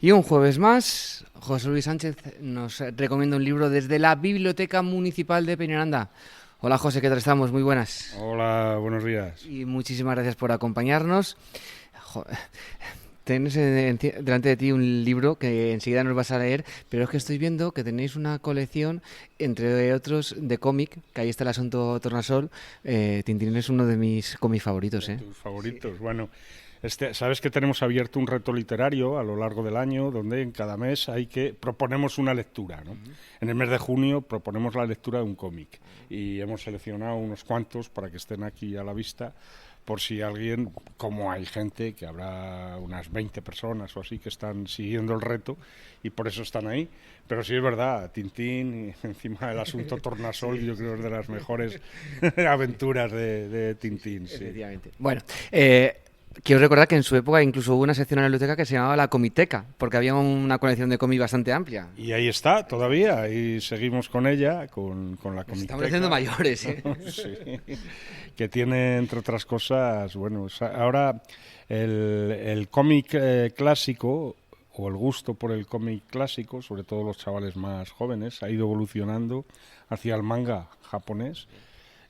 Y un jueves más, José Luis Sánchez nos recomienda un libro desde la Biblioteca Municipal de Peñaranda. Hola José, ¿qué tal estamos? Muy buenas. Hola, buenos días. Y muchísimas gracias por acompañarnos. Jo- Tienes delante de ti un libro que enseguida nos vas a leer, pero es que estoy viendo que tenéis una colección, entre otros, de cómic, que ahí está el asunto Tornasol. Tintín es uno de mis cómics favoritos, De ¿eh? tus Sí. favoritos. Bueno, sabes que tenemos abierto un reto literario a lo largo del año, donde en cada mes proponemos una lectura, ¿no? En el mes de junio proponemos la lectura de un cómic y hemos seleccionado unos cuantos para que estén aquí a la vista, por si alguien, como hay gente, que habrá unas 20 personas o así que están siguiendo el reto y por eso están ahí. Pero sí es verdad, Tintín, y encima el asunto Tornasol, Sí, yo sí, creo que es sí. de las mejores aventuras de Tintín, sí. Efectivamente. Bueno, quiero recordar que en su época incluso hubo una sección en la biblioteca que se llamaba la Comiteca, porque había una colección de cómics bastante amplia. Y ahí está, Ahí está. todavía, y seguimos con ella, con la Nos estamos haciendo Comicteca, mayores, ¿eh? sí, que tiene, entre otras cosas, bueno, ahora el cómic clásico, o el gusto por el cómic clásico, sobre todo los chavales más jóvenes, ha ido evolucionando hacia el manga japonés.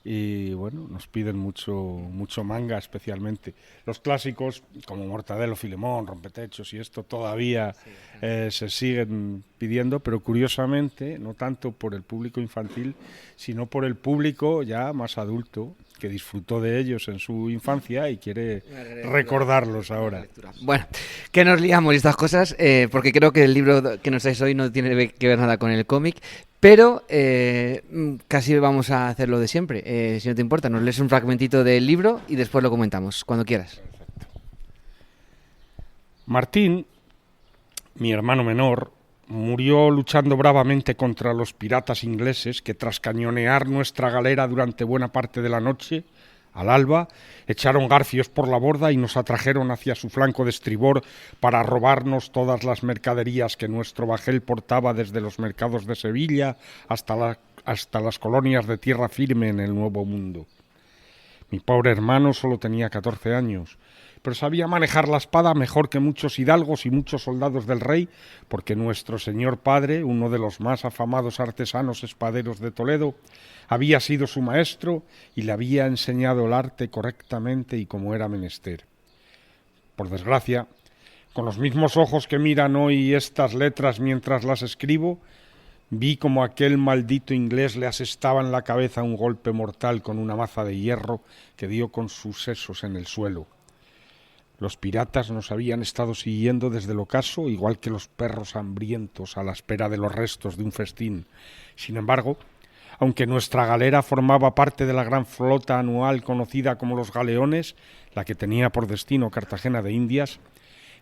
Y bueno, nos piden mucho manga especialmente. Los clásicos como Mortadelo, Filemón, Rompetechos y esto todavía Sí, bastante. se siguen pidiendo, pero curiosamente no tanto por el público infantil, sino por el público ya más adulto que disfrutó de ellos en su infancia y quiere Una relectura, sí, recordarlos una ahora. relectura. Bueno, que nos liamos y estas cosas, porque creo que el libro que nos traes hoy no tiene que ver nada con el cómic, pero casi vamos a hacer lo de siempre. Si no te importa, nos lees un fragmentito del libro y después lo comentamos, cuando quieras. Martín, mi hermano menor, murió luchando bravamente contra los piratas ingleses que, tras cañonear nuestra galera durante buena parte de la noche, al alba, echaron garfios por la borda y nos atrajeron hacia su flanco de estribor para robarnos todas las mercaderías que nuestro bajel portaba desde los mercados de Sevilla hasta las colonias de tierra firme en el Nuevo Mundo. Mi pobre hermano solo tenía 14 años, pero sabía manejar la espada mejor que muchos hidalgos y muchos soldados del rey, porque nuestro señor padre, uno de los más afamados artesanos espaderos de Toledo, había sido su maestro y le había enseñado el arte correctamente y como era menester. Por desgracia, con los mismos ojos que miran hoy estas letras mientras las escribo, vi como aquel maldito inglés le asestaba en la cabeza un golpe mortal con una maza de hierro que dio con sus sesos en el suelo. Los piratas nos habían estado siguiendo desde el ocaso, igual que los perros hambrientos a la espera de los restos de un festín. Sin embargo, aunque nuestra galera formaba parte de la gran flota anual conocida como los galeones, la que tenía por destino Cartagena de Indias,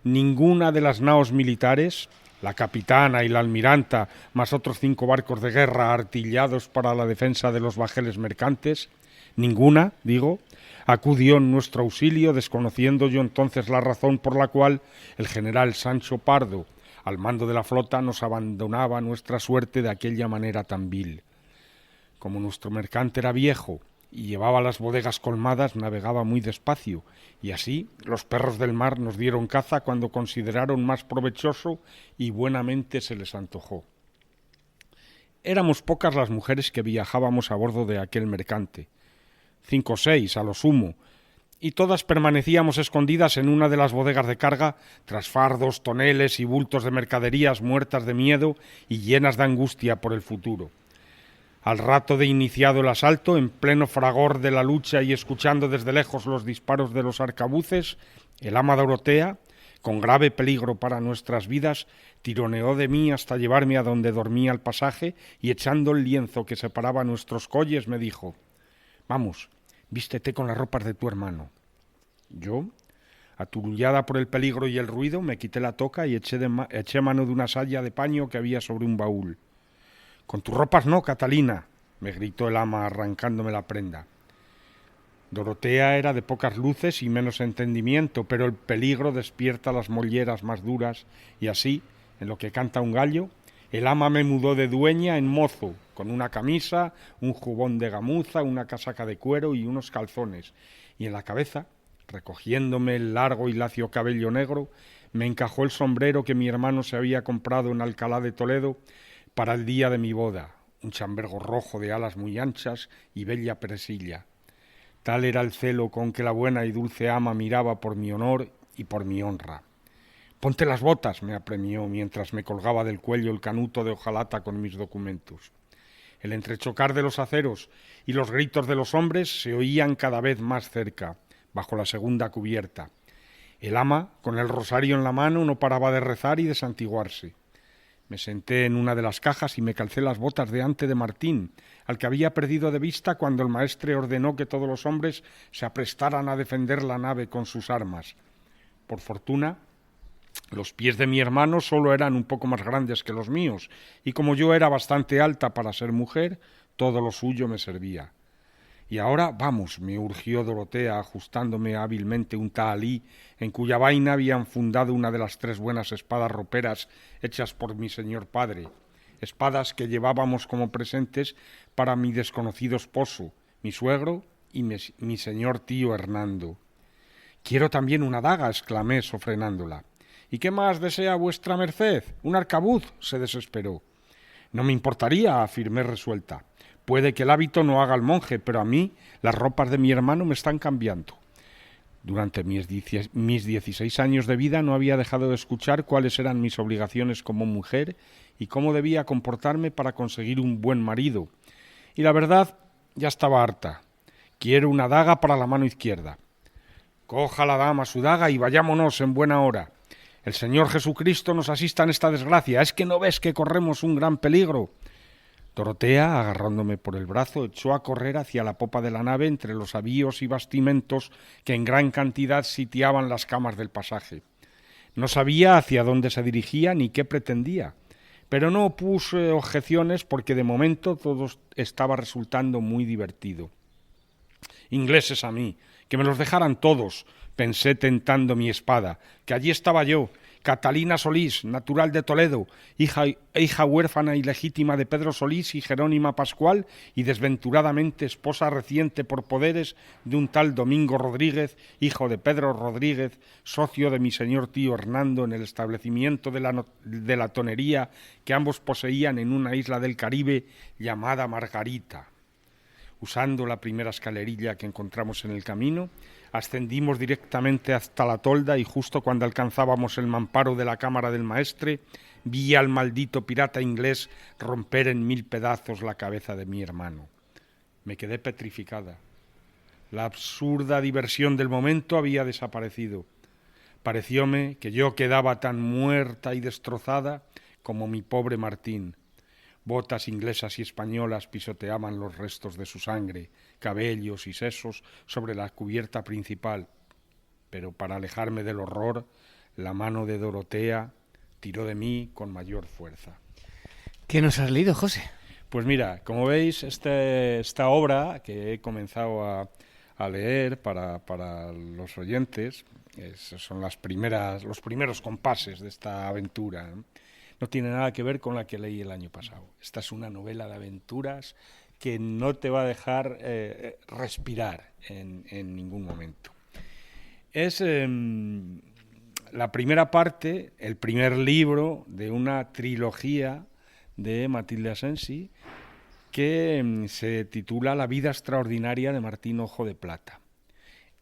ninguna de las naos militares, la capitana y la almiranta, más otros 5 barcos de guerra artillados para la defensa de los bajeles mercantes, ninguna, digo, acudió en nuestro auxilio, desconociendo yo entonces la razón por la cual el general Sancho Pardo, al mando de la flota, nos abandonaba nuestra suerte de aquella manera tan vil. Como nuestro mercante era viejo y llevaba las bodegas colmadas, navegaba muy despacio, y así los perros del mar nos dieron caza cuando consideraron más provechoso y buenamente se les antojó. Éramos pocas las mujeres que viajábamos a bordo de aquel mercante, 5 o 6 a lo sumo, y todas permanecíamos escondidas en una de las bodegas de carga, tras fardos, toneles y bultos de mercaderías muertas de miedo y llenas de angustia por el futuro. Al rato de iniciado el asalto, en pleno fragor de la lucha y escuchando desde lejos los disparos de los arcabuces, el ama Dorotea, con grave peligro para nuestras vidas, tironeó de mí hasta llevarme a donde dormía el pasaje y, echando el lienzo que separaba nuestros colles, me dijo: «Vamos, vístete con las ropas de tu hermano». Yo, aturullada por el peligro y el ruido, me quité la toca y eché mano de una saya de paño que había sobre un baúl. «Con tus ropas no, Catalina», me gritó el ama arrancándome la prenda. Dorotea era de pocas luces y menos entendimiento, pero el peligro despierta las molleras más duras y así, en lo que canta un gallo, el ama me mudó de dueña en mozo, con una camisa, un jubón de gamuza, una casaca de cuero y unos calzones, y en la cabeza, recogiéndome el largo y lacio cabello negro, me encajó el sombrero que mi hermano se había comprado en Alcalá de Toledo para el día de mi boda, un chambergo rojo de alas muy anchas y bella presilla. Tal era el celo con que la buena y dulce ama miraba por mi honor y por mi honra. «Ponte las botas», me apremió mientras me colgaba del cuello el canuto de hojalata con mis documentos. El entrechocar de los aceros y los gritos de los hombres se oían cada vez más cerca, bajo la segunda cubierta. El ama, con el rosario en la mano, no paraba de rezar y de santiguarse. Me senté en una de las cajas y me calcé las botas de ante de Martín, al que había perdido de vista cuando el maestre ordenó que todos los hombres se aprestaran a defender la nave con sus armas. Por fortuna, los pies de mi hermano solo eran un poco más grandes que los míos, y como yo era bastante alta para ser mujer, todo lo suyo me servía. Y ahora vamos, me urgió Dorotea, ajustándome hábilmente un tahalí en cuya vaina habían fundado una de las 3 buenas espadas roperas hechas por mi señor padre, espadas que llevábamos como presentes para mi desconocido esposo, mi suegro y mi señor tío Hernando. «Quiero también una daga», exclamé, sofrenándola. «¿Y qué más desea vuestra merced? ¿Un arcabuz?», se desesperó. «No me importaría», afirmé resuelta. «Puede que el hábito no haga al monje, pero a mí las ropas de mi hermano me están cambiando». Durante mis 16 años de vida no había dejado de escuchar cuáles eran mis obligaciones como mujer y cómo debía comportarme para conseguir un buen marido. Y la verdad, ya estaba harta. «Quiero una daga para la mano izquierda». «Coja la dama su daga y vayámonos en buena hora. El Señor Jesucristo nos asista en esta desgracia. ¿Es que no ves que corremos un gran peligro?». Dorotea, agarrándome por el brazo, echó a correr hacia la popa de la nave entre los avíos y bastimentos que en gran cantidad sitiaban las camas del pasaje. No sabía hacia dónde se dirigía ni qué pretendía, pero no puse objeciones porque de momento todo estaba resultando muy divertido. «Ingleses a mí, que me los dejaran todos», pensé tentando mi espada, que allí estaba yo, Catalina Solís, natural de Toledo, hija huérfana y legítima de Pedro Solís y Jerónima Pascual, y desventuradamente esposa reciente por poderes de un tal Domingo Rodríguez, hijo de Pedro Rodríguez, socio de mi señor tío Hernando en el establecimiento de la tonería que ambos poseían en una isla del Caribe llamada Margarita. Usando la primera escalerilla que encontramos en el camino, ascendimos directamente hasta la tolda y justo cuando alcanzábamos el mamparo de la cámara del maestre, vi al maldito pirata inglés romper en 1000 pedazos la cabeza de mi hermano. Me quedé petrificada. La absurda diversión del momento había desaparecido. Parecióme que yo quedaba tan muerta y destrozada como mi pobre Martín. Botas inglesas y españolas pisoteaban los restos de su sangre, cabellos y sesos sobre la cubierta principal, pero para alejarme del horror, la mano de Dorotea tiró de mí con mayor fuerza. ¿Qué nos has leído, José? Pues mira, como veis, esta obra que he comenzado a leer para los oyentes, son los primeros compases de esta aventura, ¿no? No tiene nada que ver con la que leí el año pasado. Esta es una novela de aventuras que no te va a dejar respirar en ningún momento. Es la primera parte, el primer libro de una trilogía de Matilde Asensi que se titula La vida extraordinaria de Martín Ojo de Plata.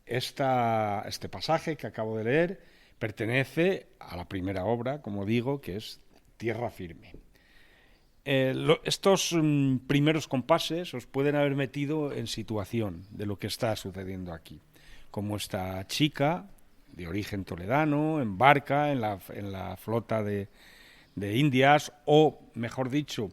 Este pasaje que acabo de leer pertenece a la primera obra, como digo, que es Tierra firme. Estos primeros compases os pueden haber metido en situación de lo que está sucediendo aquí. Como esta chica de origen toledano embarca en la flota de Indias, o mejor dicho,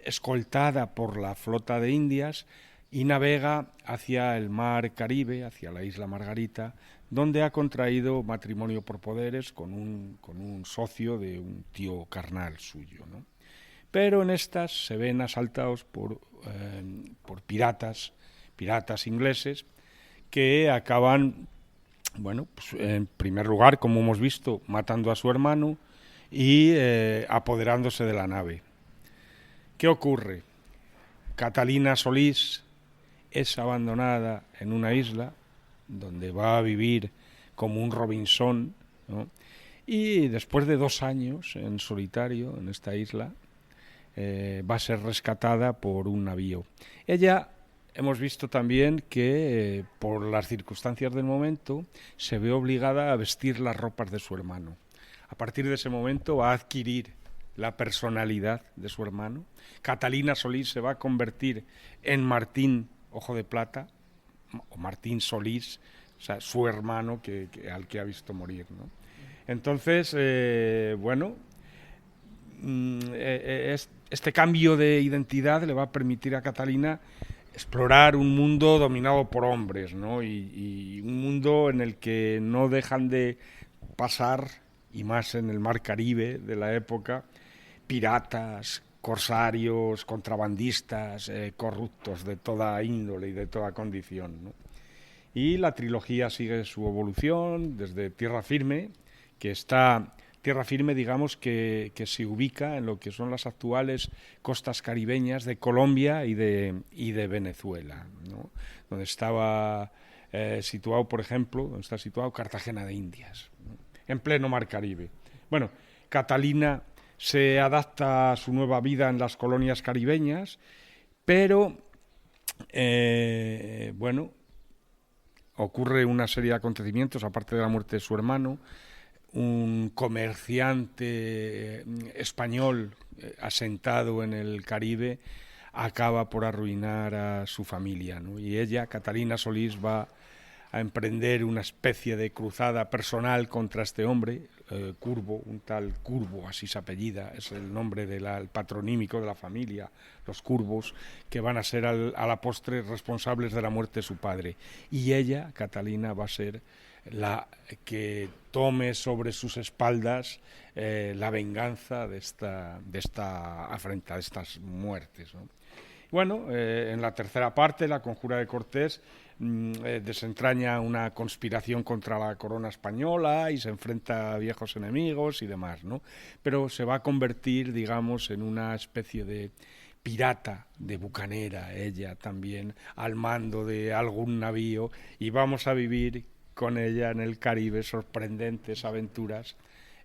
escoltada por la flota de Indias, y navega hacia el mar Caribe, hacia la isla Margarita, donde ha contraído matrimonio por poderes con un socio de un tío carnal suyo, ¿no? Pero en estas se ven asaltados por piratas ingleses que acaban, bueno, pues en primer lugar, como hemos visto, matando a su hermano y apoderándose de la nave. ¿Qué ocurre? Catalina Solís es abandonada en una isla donde va a vivir como un Robinson, ¿no? y después de 2 años en solitario en esta isla, va a ser rescatada por un navío. Ella, hemos visto también que por las circunstancias del momento se ve obligada a vestir las ropas de su hermano. A partir de ese momento va a adquirir la personalidad de su hermano. Catalina Solís se va a convertir en Martín Ojo de Plata, o Martín Solís, o sea, su hermano al que ha visto morir, ¿no? Entonces, bueno, este cambio de identidad le va a permitir a Catalina explorar un mundo dominado por hombres, ¿no? Y un mundo en el que no dejan de pasar, y más en el mar Caribe de la época, piratas, corsarios, contrabandistas, corruptos de toda índole y de toda condición, ¿no? Y la trilogía sigue su evolución desde Tierra Firme, Tierra Firme, digamos, que se ubica en lo que son las actuales costas caribeñas de Colombia y de Venezuela, ¿no? Donde estaba situado, por ejemplo, donde está situado Cartagena de Indias, ¿no? En pleno mar Caribe. Bueno, Catalina se adapta a su nueva vida en las colonias caribeñas, pero, bueno, ocurre una serie de acontecimientos, aparte de la muerte de su hermano. Un comerciante español asentado en el Caribe acaba por arruinar a su familia, ¿no? Y ella, Catalina Solís, va a emprender una especie de cruzada personal contra este hombre, Curvo, un tal Curvo, así se apellida, es el nombre el patronímico de la familia, los Curvos, que van a ser a la postre responsables de la muerte de su padre. Y ella, Catalina, va a ser la que tome sobre sus espaldas la venganza de esta afrenta, de estas muertes, ¿no? Bueno, en la tercera parte, La conjura de Cortés, desentraña una conspiración contra la corona española y se enfrenta a viejos enemigos y demás, ¿no? Pero se va a convertir, digamos, en una especie de pirata, de bucanera, ella también, al mando de algún navío, y vamos a vivir con ella en el Caribe sorprendentes aventuras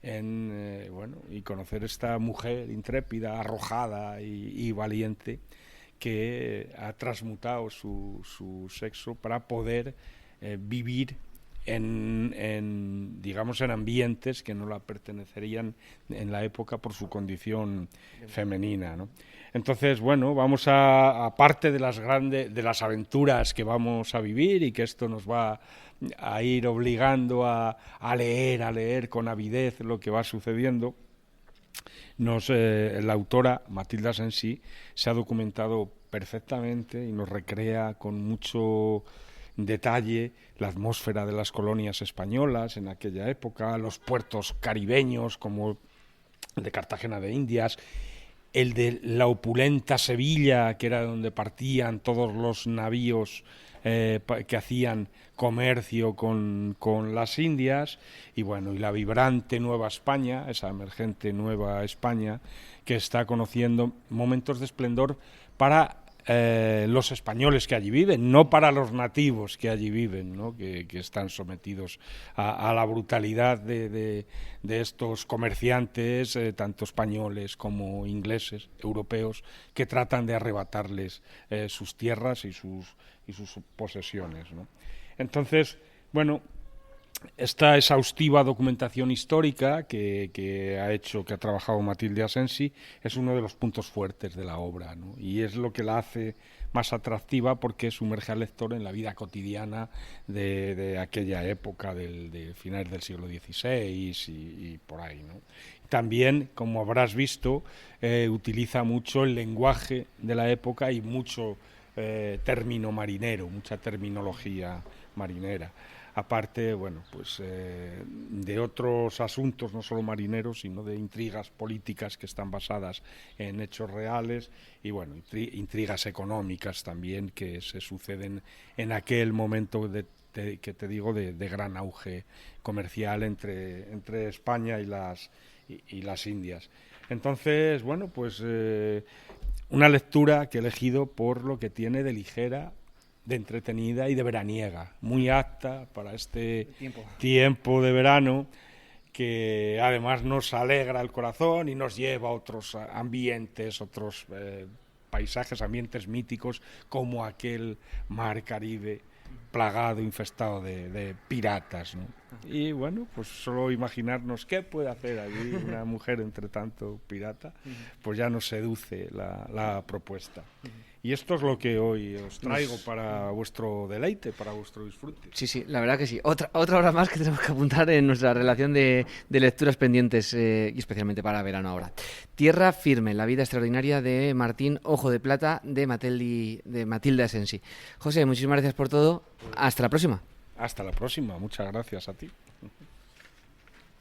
bueno, y conocer esta mujer intrépida, arrojada y valiente, que ha transmutado su sexo para poder vivir digamos, en ambientes que no la pertenecerían en la época por su condición femenina, ¿no? Entonces, bueno, vamos aparte de las aventuras que vamos a vivir, y que esto nos va a ir obligando a leer con avidez lo que va sucediendo, la autora Matilde Asensi se ha documentado perfectamente y nos recrea con mucho detalle la atmósfera de las colonias españolas en aquella época, los puertos caribeños como el de Cartagena de Indias, el de la opulenta Sevilla, que era donde partían todos los navíos que hacían comercio con las Indias, y bueno, y la vibrante Nueva España, esa emergente Nueva España, que está conociendo momentos de esplendor para los españoles que allí viven, no para los nativos que allí viven, ¿no? que están sometidos a la brutalidad de estos comerciantes, tanto españoles como ingleses, europeos, que tratan de arrebatarles sus tierras y sus posesiones, ¿no? Entonces, bueno, esta exhaustiva documentación histórica que ha trabajado Matilde Asensi es uno de los puntos fuertes de la obra, ¿no? Y es lo que la hace más atractiva, porque sumerge al lector en la vida cotidiana de aquella época, de finales del siglo XVI y por ahí, ¿no? También, como habrás visto, utiliza mucho el lenguaje de la época y mucho término marinero, mucha terminología marinera. Aparte, bueno, pues de otros asuntos, no solo marineros, sino de intrigas políticas que están basadas en hechos reales, y bueno, intrigas económicas también que se suceden en aquel momento que te digo de gran auge comercial entre España y las Indias. Entonces, bueno, pues una lectura que he elegido por lo que tiene de ligera, de entretenida y de veraniega, muy apta para este tiempo de verano, que además nos alegra el corazón y nos lleva a otros ambientes, otros paisajes, ambientes míticos, como aquel mar Caribe plagado, infestado de piratas, ¿no? Y bueno, pues solo imaginarnos qué puede hacer allí una mujer entre tanto pirata, pues ya nos seduce la propuesta. Y esto es lo que hoy os traigo para vuestro deleite, para vuestro disfrute. Sí, la verdad que sí. Otra hora más que tenemos que apuntar en nuestra relación de lecturas pendientes, y especialmente para verano ahora. Tierra firme, la vida extraordinaria de Martín Ojo de Plata, de Matilde Asensi. José, muchísimas gracias por todo. Hasta la próxima. Hasta la próxima. Muchas gracias a ti.